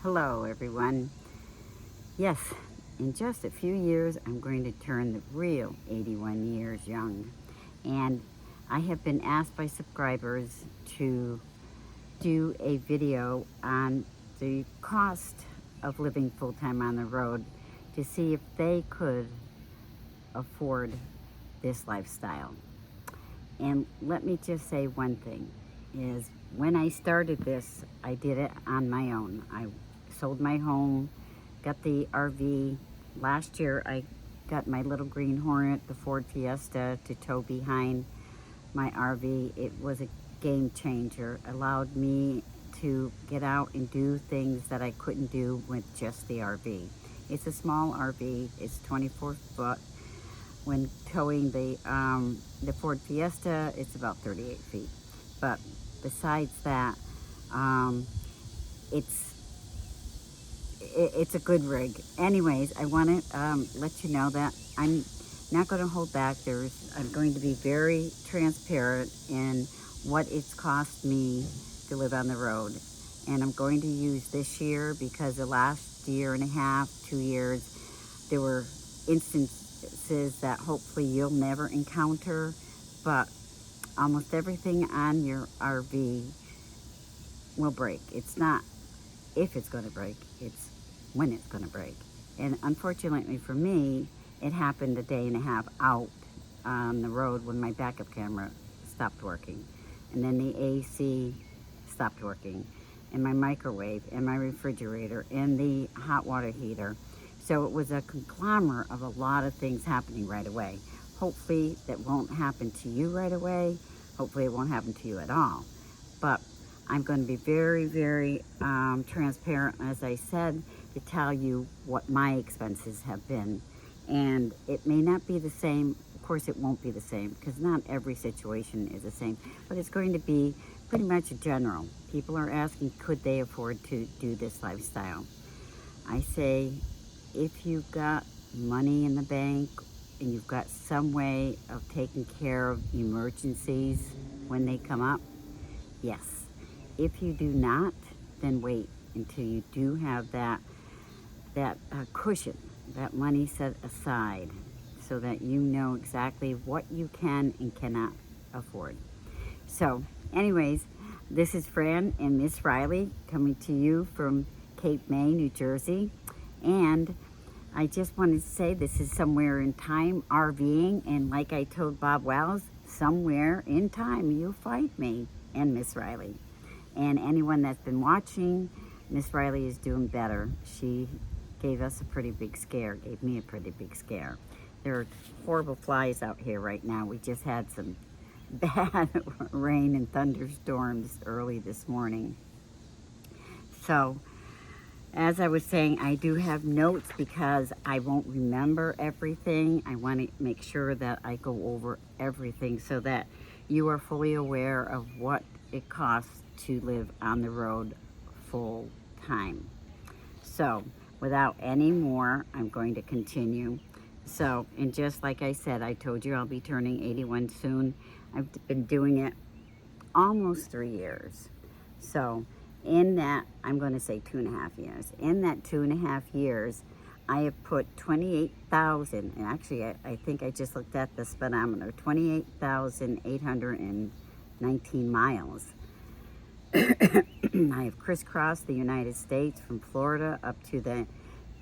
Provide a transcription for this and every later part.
Hello everyone. Yes, in just a few years I'm going to turn the real 81 years young, and I have been asked by subscribers to do a video on the cost of living full-time on the road to see if they could afford this lifestyle. And let me just say one thing is, when I started this, I did it on my own. I sold my home, got the RV. Last year I got my little green Hornet, the Ford Fiesta, to tow behind my RV. It was a game changer. Allowed me to get out and do things that I couldn't do with just the RV. It's a small RV. It's 24 foot. When towing the Ford Fiesta, it's about 38 feet. But besides that, it's a good rig. Anyways, I want to let you know that I'm not going to hold back. I'm going to be very transparent in what it's cost me to live on the road. And I'm going to use this year because the last year and a half, 2 years, there were instances that hopefully you'll never encounter, but almost everything on your RV will break. It's not if it's going to break, it's when it's going to break. And unfortunately for me, it happened a day and a half out on the road when my backup camera stopped working, and then the AC stopped working, and my microwave and my refrigerator and the hot water heater. So it was a conglomerate of a lot of things happening right away. Hopefully that won't happen to you right away. Hopefully it won't happen to you at all. But I'm going to be very, very transparent, as I said, to tell you what my expenses have been. And it may not be the same. Of course it won't be the same, because not every situation is the same. But it's going to be pretty much general. People are asking, could they afford to do this lifestyle? I say, if you've got money in the bank and you've got some way of taking care of emergencies when they come up, yes. If you do not, then wait until you do have that cushion, that money set aside, so that you know exactly what you can and cannot afford. So anyways, this is Fran and Miss Riley coming to you from Cape May, New Jersey. And I just wanted to say, this is somewhere in time RVing, and like I told Bob Wells, somewhere in time you'll find me and Miss Riley. And anyone that's been watching, Miss Riley is doing better. She gave us a pretty big scare, gave me a pretty big scare. There are horrible flies out here right now. We just had some bad rain and thunderstorms early this morning. So, as I was saying, I do have notes because I won't remember everything. I want to make sure that I go over everything so that you are fully aware of what it costs to live on the road full time. So, without any more, I'm going to continue. So, and just like I said, I told you I'll be turning 81 soon. I've been doing it almost 3 years. So, in that, I'm going to say 2.5 years. In that 2.5 years, I have put 28,000, and actually I think I just looked at the speedometer, 28,819 miles. I have crisscrossed the United States from Florida up to the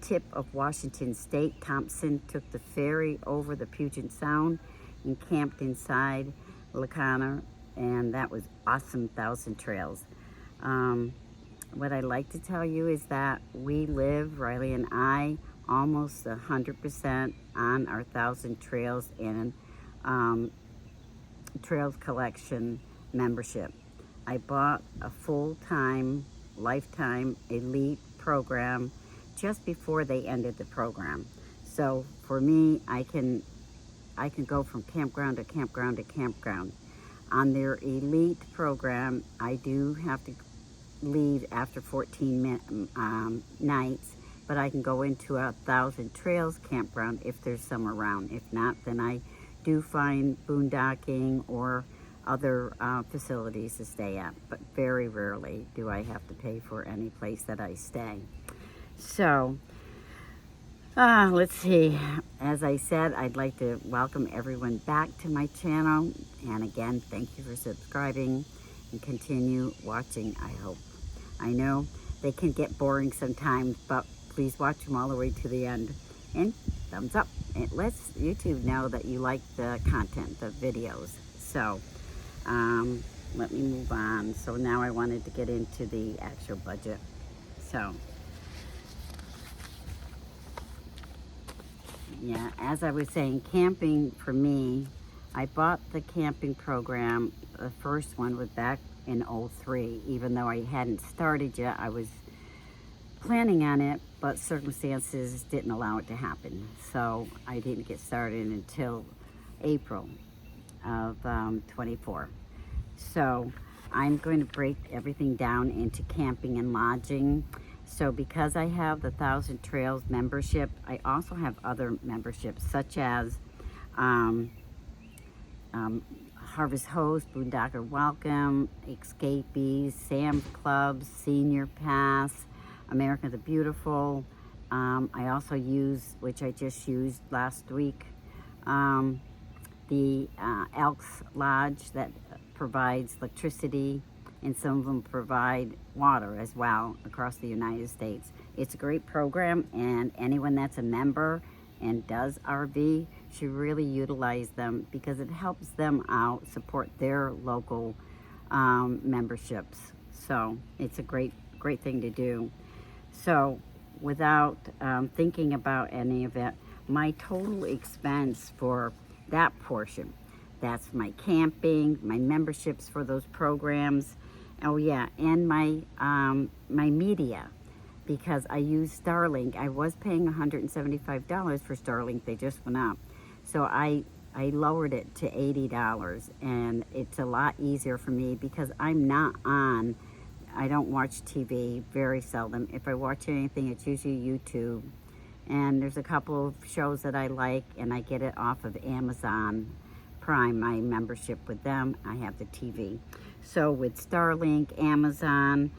tip of Washington State. Thompson took the ferry over the Puget Sound and camped inside Lacana, and that was awesome. 1,000 trails. What I'd like to tell you is that we live, Riley and I, almost 100% on our 1,000 trails and trails collection membership. I bought a full-time, lifetime elite program just before they ended the program. So for me, I can go from campground to campground to campground. On their elite program, I do have to leave after 14 nights, but I can go into 1,000 trails campground if there's some around. If not, then I do find boondocking or other facilities to stay at, but very rarely do I have to pay for any place that I stay. So let's see. As I said, I'd like to welcome everyone back to my channel, and again, thank you for subscribing and continue watching. I know they can get boring sometimes, but please watch them all the way to the end, and thumbs up. It lets YouTube know that you like the content, the videos. So let me move on. So now I wanted to get into the actual budget. So yeah, as I was saying, camping for me, I bought the camping program. The first one was back in '03. Even though I hadn't started yet, I was planning on it, but circumstances didn't allow it to happen. So I didn't get started until April of 24. So I'm going to break everything down into camping and lodging. So because I have the 1,000 Trails membership, I also have other memberships such as Harvest Host, Boondocker Welcome, Escapees, Sam's Club, Senior Pass, America the Beautiful. I also use, which I just used last week, the Elks Lodge that provides electricity, and some of them provide water as well across the United States. It's a great program, and anyone that's a member and does RV should really utilize them because it helps them out, support their local memberships. So it's a great thing to do. So without thinking about any of it, my total expense for that portion, that's my camping, my memberships for those programs, oh yeah, and my my media, because I use Starlink. I was paying $175 for Starlink. They just went up, so I lowered it to $80, and it's a lot easier for me because I'm not on. I don't watch TV, very seldom. If I watch anything, it's usually YouTube, and there's a couple of shows that I like, and I get it off of Amazon Prime, my membership with them. I have the TV. So with Starlink, Amazon,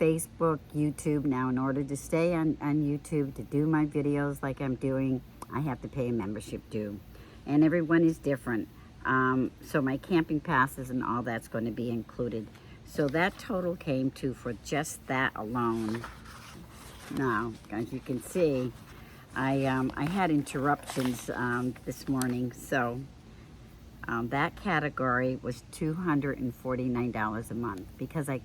Facebook, YouTube, now in order to stay on YouTube, to do my videos like I'm doing, I have to pay a membership due. And everyone is different. So my camping passes and all that's going to be included. So that total came to, for just that alone. Now, as you can see, I had interruptions this morning, so that category was $249 a month because I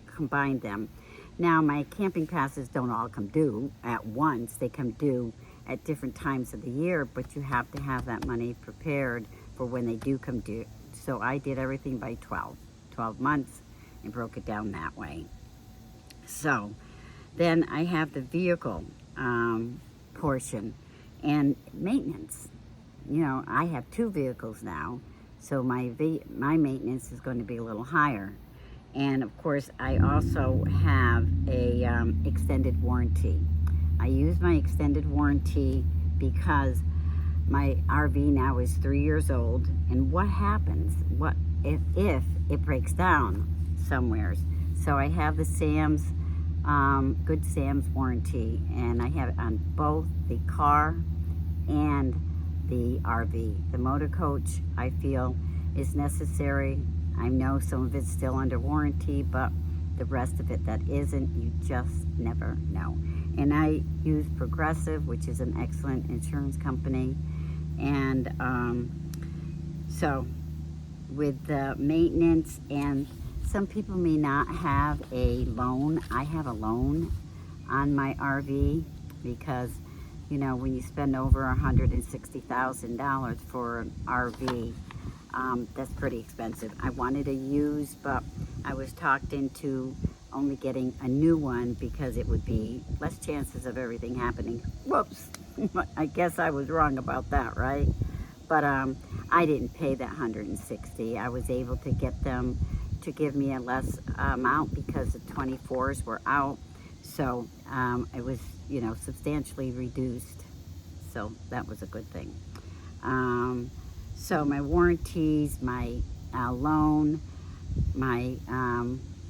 combined them. Now, my camping passes don't all come due at once. They come due at different times of the year, but you have to have that money prepared for when they do come due. So I did everything by 12 months and broke it down that way. So then I have the vehicle portion and maintenance. You know, I have 2 vehicles now, so my maintenance is going to be a little higher. And of course, I also have a extended warranty. I use my extended warranty because my RV now is 3 years old, and what happens? What if it breaks down somewheres? So I have the Sam's, Good Sam's warranty, and I have it on both the car and the RV. The motor coach, I feel, is necessary. I know some of it's still under warranty, but the rest of it that isn't, you just never know. And I use Progressive, which is an excellent insurance company. And so with the maintenance, and some people may not have a loan. I have a loan on my RV because, you know, when you spend over $160,000 for an RV, that's pretty expensive. I wanted to use, but I was talked into only getting a new one because it would be less chances of everything happening. Whoops, I guess I was wrong about that, right? But I didn't pay that $160. I was able to get them to give me a less amount because the 24s were out. So it was, you know, substantially reduced. So that was a good thing. So my warranties, my loan, my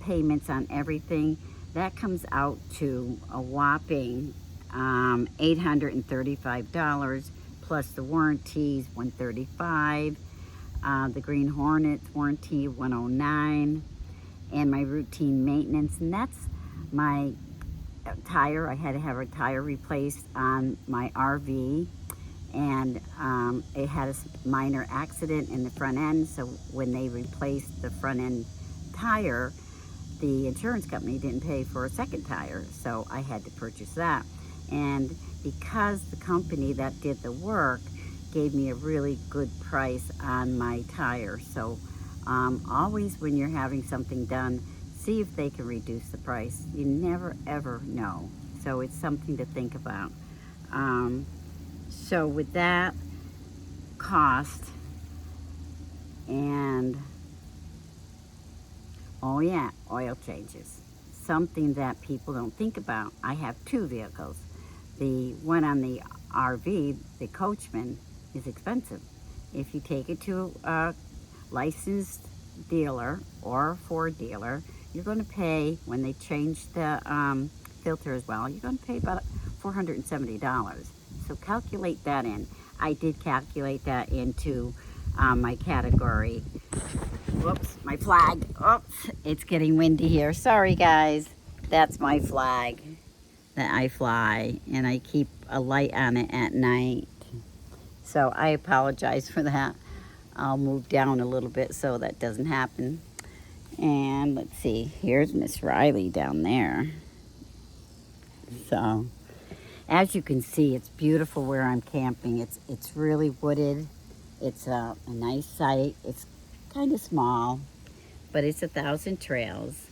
payments on everything, that comes out to a whopping $835 plus the warranties, $135. The Green Hornet warranty, $109, and my routine maintenance, and that's my tire. I had to have a tire replaced on my RV, and it had a minor accident in the front end, so when they replaced the front end tire, the insurance company didn't pay for a second tire, so I had to purchase that. And because the company that did the work gave me a really good price on my tire, so always when you're having something done, see if they can reduce the price. You never ever know, so it's something to think about. So with that cost, and oh yeah, oil changes, something that people don't think about. I have two vehicles. The one on the RV, the Coachman, is expensive. If you take it to a licensed dealer or a Ford dealer, you're going to pay, when they change the filter as well, you're going to pay about $470. So calculate that in. I did calculate that into my category. Whoops, my flag. Oops, it's getting windy here. Sorry guys. That's my flag that I fly, and I keep a light on it at night. So I apologize for that. I'll move down a little bit so that doesn't happen. And let's see, here's Miss Riley down there. So as you can see, it's beautiful where I'm camping. It's really wooded. It's a nice site. It's kind of small, but it's 1,000 trails.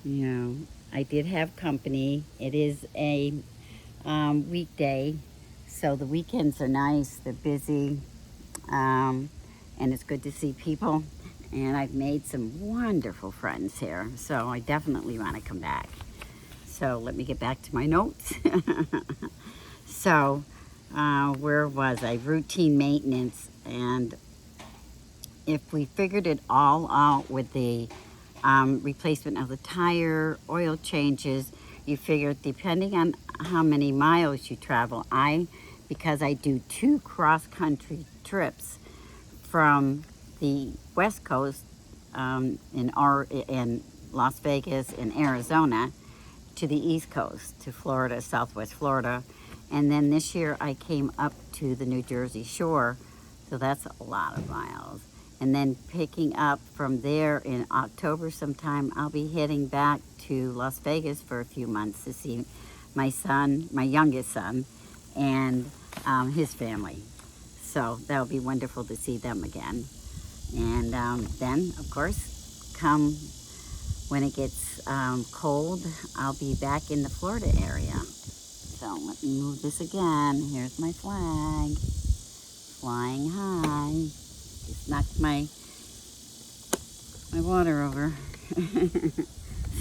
You know, I did have company. It is a weekday, so the weekends are nice. They're busy, and it's good to see people. And I've made some wonderful friends here, so I definitely want to come back. So let me get back to my notes. So where was I? Routine maintenance. And if we figured it all out with the replacement of the tire, oil changes, you figure depending on how many miles you travel, because I do 2 cross-country trips from the West Coast in Las Vegas and Arizona to the East Coast, to Florida, Southwest Florida. And then this year I came up to the New Jersey shore, so that's a lot of miles. And then picking up from there in October sometime, I'll be heading back to Las Vegas for a few months to see my son, my youngest son, and his family. So that'll be wonderful to see them again. And then, of course, come when it gets cold, I'll be back in the Florida area. So let me move this again. Here's my flag, flying high. Just knocked my water over.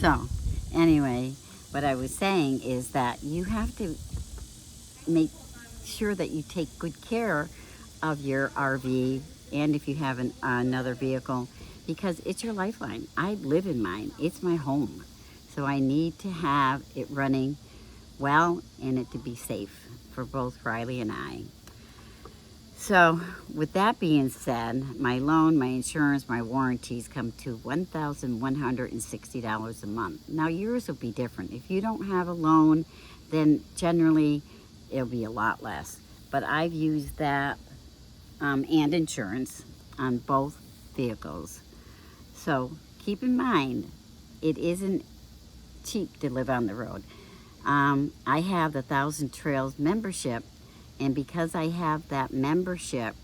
So anyway, what I was saying is that you have to make sure that you take good care of your RV, and if you have another vehicle, because it's your lifeline. I live in mine. It's my home. So I need to have it running well and it to be safe for both Riley and I. So with that being said, my loan, my insurance, my warranties come to $1,160 a month. Now yours will be different. If you don't have a loan, then generally it'll be a lot less. But I've used that and insurance on both vehicles. So keep in mind, it isn't cheap to live on the road. I have the 1,000 Trails membership, and because I have that membership,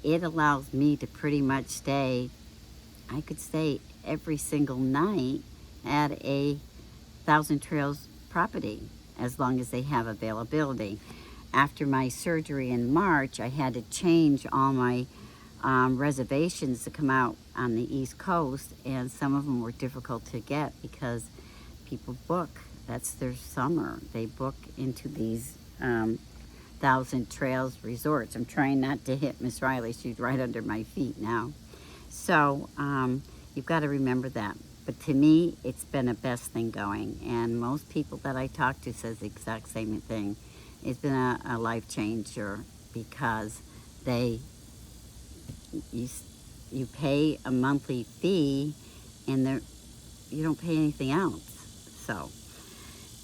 it allows me to pretty much I could stay every single night at a 1,000 Trails property, as long as they have availability. After my surgery in March, I had to change all my reservations to come out on the East Coast, and some of them were difficult to get because people book. That's their summer. They book into these 1,000 Thousand Trails Resorts. I'm trying not to hit Miss Riley. She's right under my feet now. So you've got to remember that. But to me, it's been the best thing going. And most people that I talk to says the exact same thing. It's been a life changer because you pay a monthly fee and you don't pay anything else. So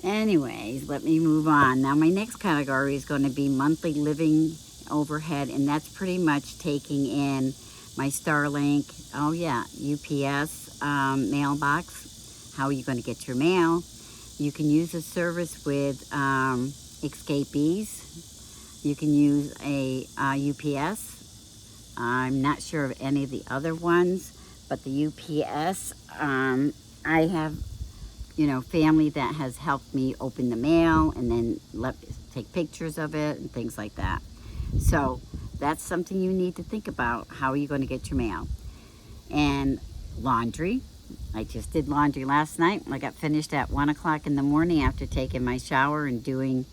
anyways, let me move on. Now my next category is going to be monthly living overhead, and that's pretty much taking in my Starlink, oh yeah, UPS mailbox. How are you going to get your mail? You can use a service with Escapees. You can use a UPS. I'm not sure of any of the other ones, but the UPS, I have, family that has helped me open the mail and then take pictures of it and things like that. So that's something you need to think about. How are you going to get your mail? And laundry. I just did laundry last night. I got finished at 1 o'clock in the morning after taking my shower and doing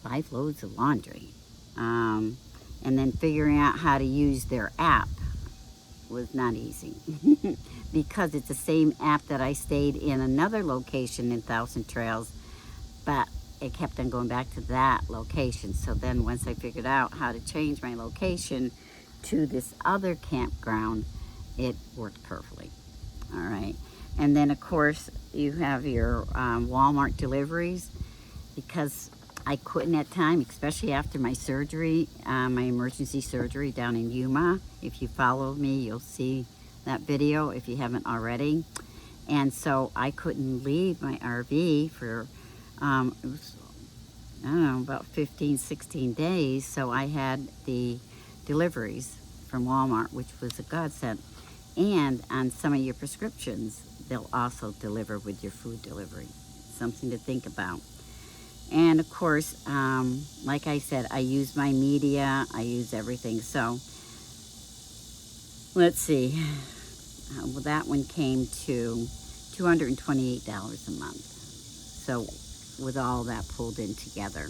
5 loads of laundry. And then figuring out how to use their app was not easy because it's the same app that I stayed in another location in Thousand Trails, but it kept on going back to that location. So then once I figured out how to change my location to this other campground, it worked perfectly. All right. And then of course you have your Walmart deliveries, because I couldn't at time, especially after my surgery, my emergency surgery down in Yuma. If you follow me, you'll see that video if you haven't already. And so I couldn't leave my RV for, it was, I don't know, about 15, 16 days. So I had the deliveries from Walmart, which was a godsend. And on some of your prescriptions, they'll also deliver with your food delivery. Something to think about. And of course, like I said, I use my media, I use everything. So let's see, well, that one came to $228 a month. So with all that pulled in together.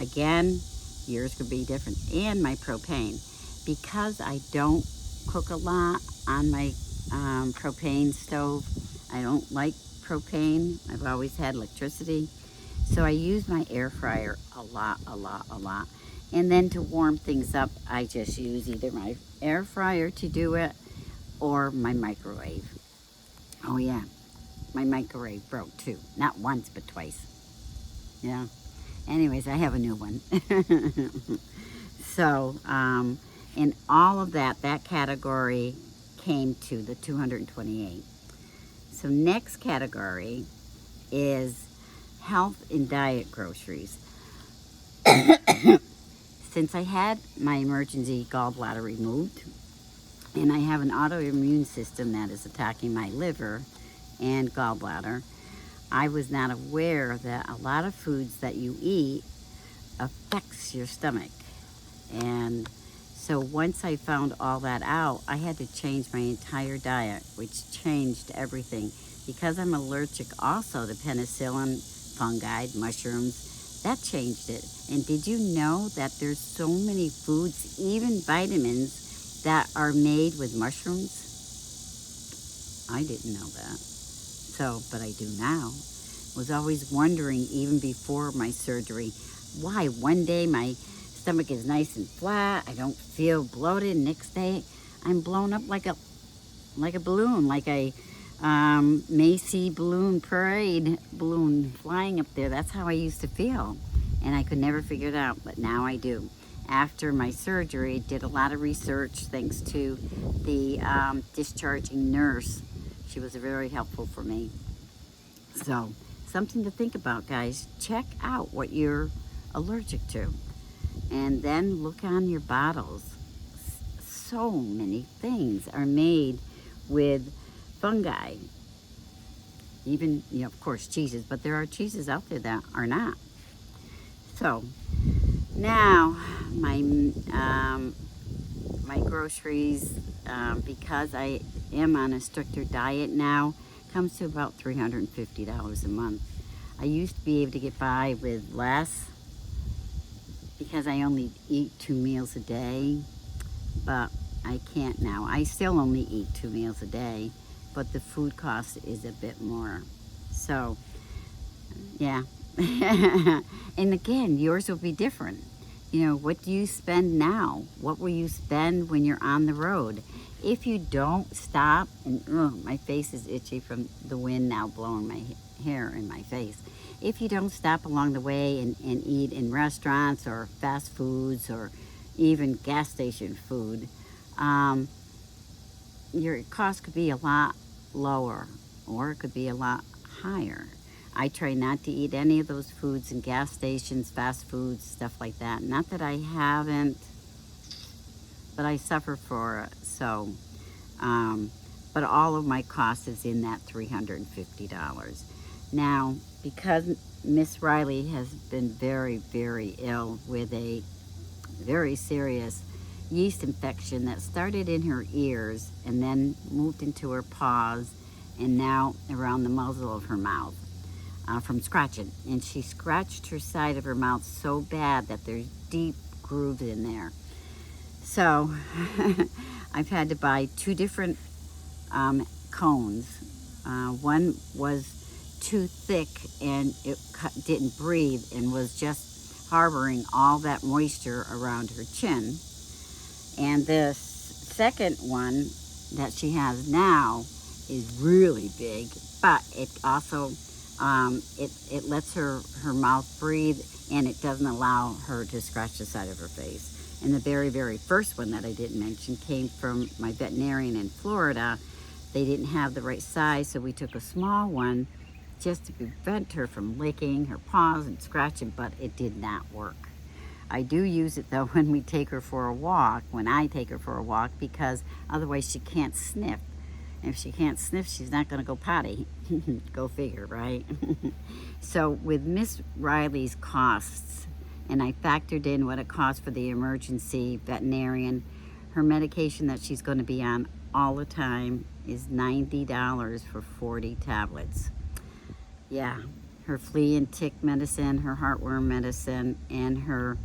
Again, yours could be different. And my propane, because I don't cook a lot on my propane stove. I don't like propane. I've always had electricity. So I use my air fryer a lot. And then to warm things up, I just use either my air fryer to do it or my microwave. Oh yeah, my microwave broke too. Not once, but twice. Yeah. Anyways, I have a new one. So, in all of that category came to the 228. So next category is health and diet groceries. Since I had my emergency gallbladder removed, and I have an autoimmune system that is attacking my liver and gallbladder, I was not aware that a lot of foods that you eat affects your stomach. And so once I found all that out, I had to change my entire diet, which changed everything. Because I'm allergic also to penicillin, fungi, mushrooms, that changed it. And did you know that there's so many foods, even vitamins, that are made with mushrooms? I didn't know that. So, but I do now. Was always wondering, even before my surgery, why one day my stomach is nice and flat, I don't feel bloated, next day I'm blown up like a balloon, like a Macy balloon parade balloon flying up there. That's how I used to feel, and I could never figure it out, but now I do. After my surgery, did a lot of research thanks to the discharging nurse. She was very helpful for me. So something to think about, guys. Check out what you're allergic to, and then look on your bottles. So many things are made with fungi. Even, of course, cheeses, but there are cheeses out there that are not. So now my groceries, because I am on a stricter diet now, comes to about $350 a month. I used to be able to get by with less because I only eat 2 meals a day, but I can't now. I still only eat 2 meals a day, but the food cost is a bit more. So, yeah. And again, yours will be different. You know, what do you spend now? What will you spend when you're on the road? If you don't stop, and my face is itchy from the wind now blowing my hair in my face. If you don't stop along the way and eat in restaurants or fast foods or even gas station food, your cost could be a lot lower, or it could be a lot higher. I try not to eat any of those foods in gas stations, fast foods, stuff like that. Not that I haven't, but I suffer for it. So, but all of my cost is in that $350. Now, because Miss Riley has been very, very ill with a very serious yeast infection that started in her ears and then moved into her paws and now around the muzzle of her mouth. From scratching, and she scratched her side of her mouth so bad that there's deep grooves in there. So I've had to buy 2 different cones. One was too thick and it didn't breathe and was just harboring all that moisture around her chin. And this second one that she has now is really big, but it also it lets her mouth breathe, and it doesn't allow her to scratch the side of her face. And the very, very first one that I didn't mention came from my veterinarian in Florida. They didn't have the right size, so we took a small one just to prevent her from licking her paws and scratching, but it did not work. I do use it though when we take her for a walk, when I take her for a walk, because otherwise she can't sniff. If she can't sniff, she's not going to go potty. Go figure, right? So with Miss Riley's costs, and I factored in what it costs for the emergency veterinarian, her medication that she's going to be on all the time is $90 for 40 tablets. Yeah, her flea and tick medicine, her heartworm medicine, and her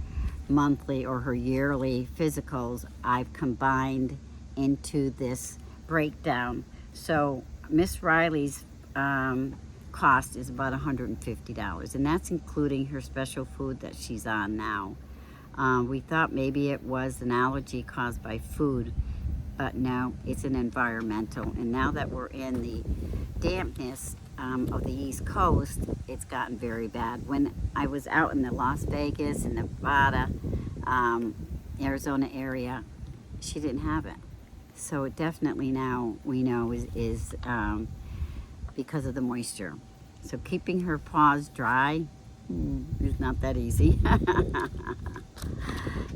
monthly or her yearly physicals, I've combined into this breakdown. So Miss Riley's cost is about $150, and that's including her special food that she's on now. We thought maybe it was an allergy caused by food, but no, it's an environmental. And now that we're in the dampness of the East Coast, it's gotten very bad. When I was out in the Las Vegas and Nevada, Arizona area, she didn't have it. So it definitely now we know is because of the moisture. So keeping her paws dry is not that easy.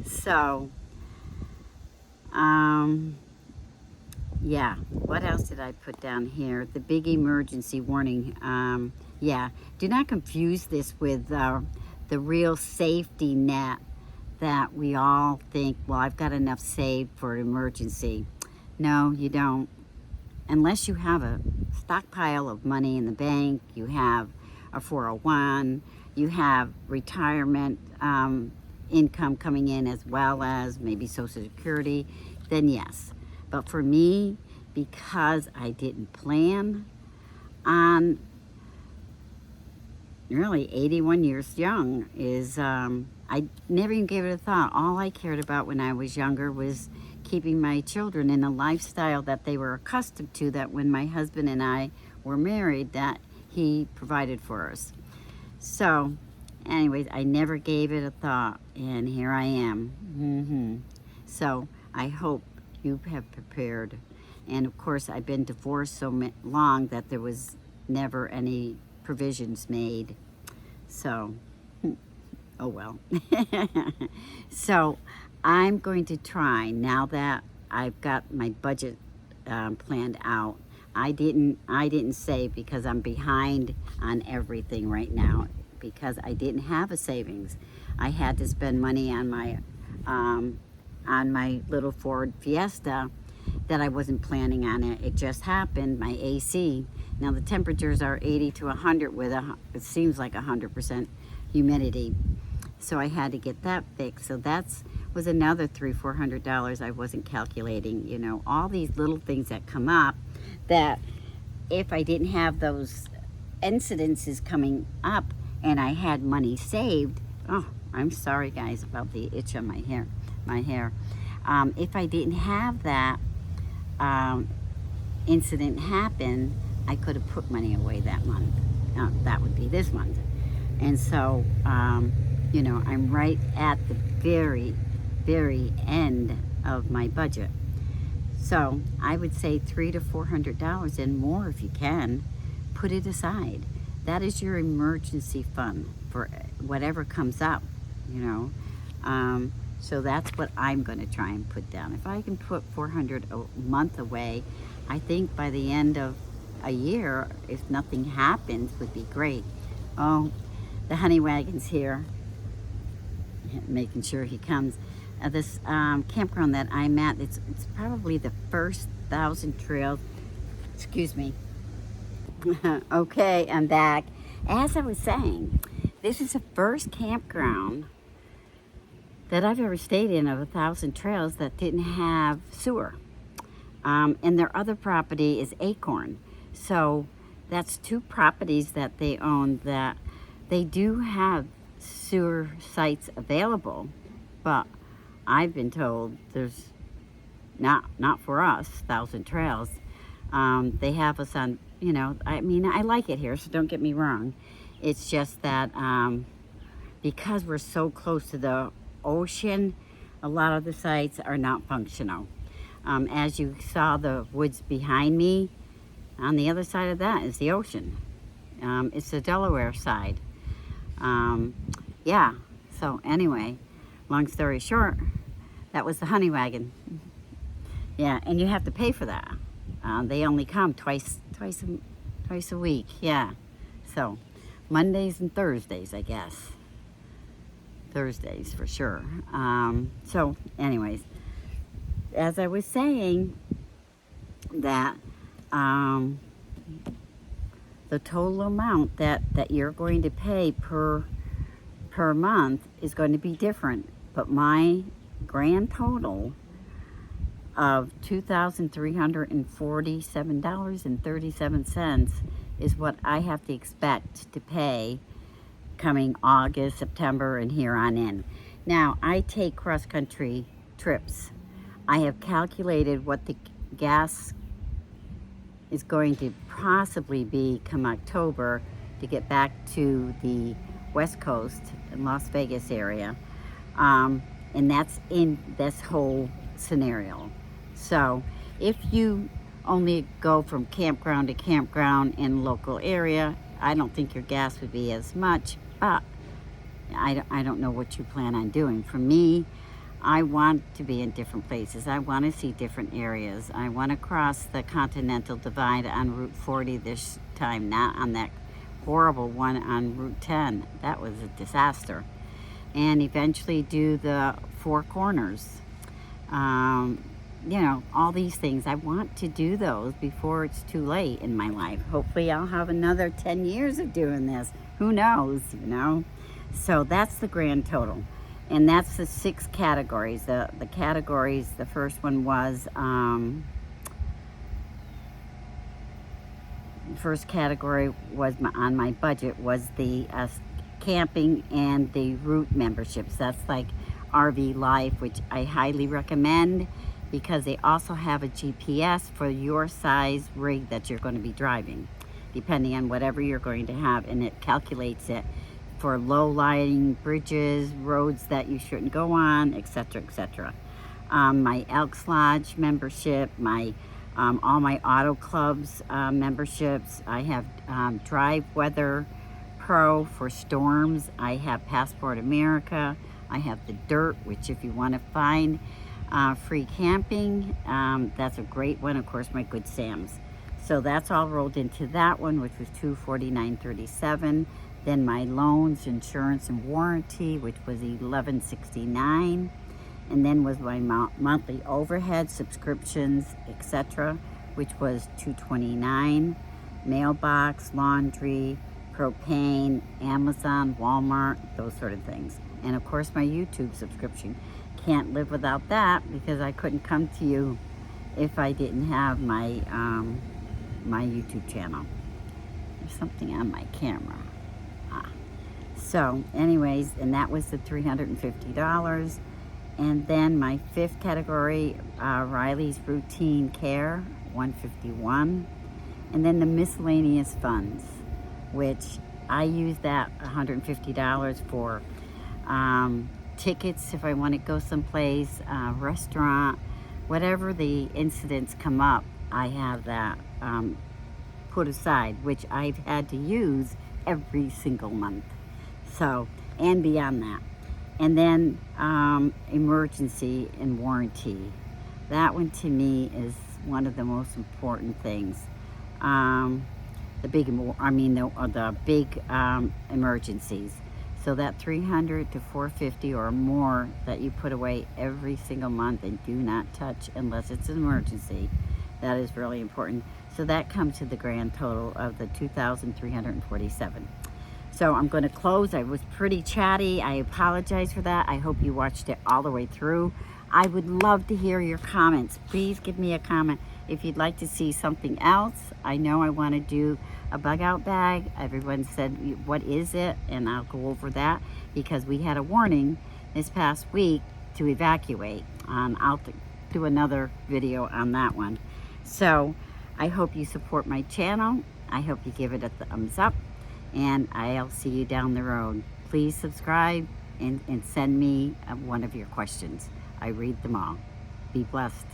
So, yeah, what else did I put down here? The big emergency warning. Yeah, do not confuse this with the real safety net that we all think, well, I've got enough saved for an emergency. No, you don't. Unless you have a stockpile of money in the bank, you have a 401, you have retirement income coming in as well as maybe Social Security, then yes. But for me, because I didn't plan on really 81 years young, is I never even gave it a thought. All I cared about when I was younger was keeping my children in the lifestyle that they were accustomed to, that when my husband and I were married, that he provided for us. So anyways, I never gave it a thought, and here I am. So I hope you have prepared. And of course, I've been divorced so long that there was never any provisions made. So, oh well. So I'm going to try, now that I've got my budget planned out. I didn't save because I'm behind on everything right now, because I didn't have a savings. I had to spend money on my little Ford Fiesta that I wasn't planning on it. It just happened, my AC. Now the temperatures are 80 to 100 with it seems like 100% humidity. So I had to get that fixed. So that's was another $300-400 I wasn't calculating. You know, all these little things that come up that if I didn't have those incidences coming up and I had money saved, oh, I'm sorry guys about the itch on my hair. If I didn't have that incident happen, I could have put money away that month. That would be this month. And so, you know, I'm right at the very, very end of my budget. So I would say $300 to $400 and more if you can. Put it aside. That is your emergency fund for whatever comes up, you know. So that's what I'm going to try and put down. If I can put $400 a month away, I think by the end of a year, if nothing happens, would be great. Oh, the honey wagon's here, making sure he comes. This campground that I'm at, it's probably the first 1,000 trails. Excuse me. Okay, I'm back. As I was saying, this is the first campground that I've ever stayed in of 1,000 trails that didn't have sewer. And their other property is Acorn. So that's 2 properties that they own that they do have sewer sites available, but I've been told there's not for us, 1,000 Trails. They have us on, you know, I mean, I like it here, so don't get me wrong. It's just that because we're so close to the ocean, a lot of the sites are not functional. As you saw the woods behind me, on the other side of that is the ocean. It's the Delaware side. Yeah, so anyway, long story short, that was the honey wagon. Yeah, and you have to pay for that. They only come twice a week. Yeah, so Mondays and Thursdays, I guess. Thursdays for sure. So anyways, as I was saying, that the total amount that you're going to pay per month is going to be different, but my grand total of $2,347.37 is what I have to expect to pay coming August, September, and here on in. Now, I take cross-country trips. I have calculated what the gas is going to possibly be come October to get back to the West Coast and Las Vegas area. And that's in this whole scenario. So if you only go from campground to campground in local area, I don't think your gas would be as much, but I don't know what you plan on doing. For me, I want to be in different places. I want to see different areas. I want to cross the Continental Divide on Route 40 this time, not on that horrible one on Route 10. That was a disaster. And eventually do the Four Corners. You know, all these things. I want to do those before it's too late in my life. Hopefully I'll have another 10 years of doing this. Who knows, you know? So that's the grand total. And that's the 6 categories. The categories, the first one was, first category was on my budget was the camping and the route memberships. That's like RV Life, which I highly recommend because they also have a GPS for your size rig that you're going to be driving, depending on whatever you're going to have, and it calculates it for low-lying bridges, roads that you shouldn't go on, etc., etc. My Elks Lodge membership, my all my auto clubs memberships. I have Drive Weather Pro for storms. I have Passport America. I have the Dirt, which if you want to find free camping, that's a great one. Of course, my Good Sam's. So that's all rolled into that one, which was $249.37. Then my loans, insurance, and warranty, which was $11.69. And then was my monthly overhead, subscriptions, etc., which was $229. Mailbox, laundry, propane, Amazon, Walmart, those sort of things. And of course my YouTube subscription. Can't live without that because I couldn't come to you if I didn't have my my YouTube channel. There's something on my camera. So anyways, and that was the $350. And then my fifth category, Riley's routine care, $151. And then the miscellaneous funds, which I use that $150 for tickets if I want to go someplace, restaurant, whatever the incidents come up, I have that put aside, which I've had to use every single month. So, and beyond that. And then emergency and warranty. That one to me is one of the most important things. The big emergencies. So that $300 to $450 or more that you put away every single month and do not touch unless it's an emergency. That is really important. So that comes to the grand total of the $2,347. So I'm going to close. I was pretty chatty. I apologize for that. I hope you watched it all the way through. I would love to hear your comments. Please give me a comment if you'd like to see something else. I know I want to do a bug out bag. Everyone said, what is it? And I'll go over that because we had a warning this past week to evacuate. I'll do another video on that one. So I hope you support my channel. I hope you give it a thumbs up. And I'll see you down the road. Please subscribe and send me one of your questions. I read them all. Be blessed.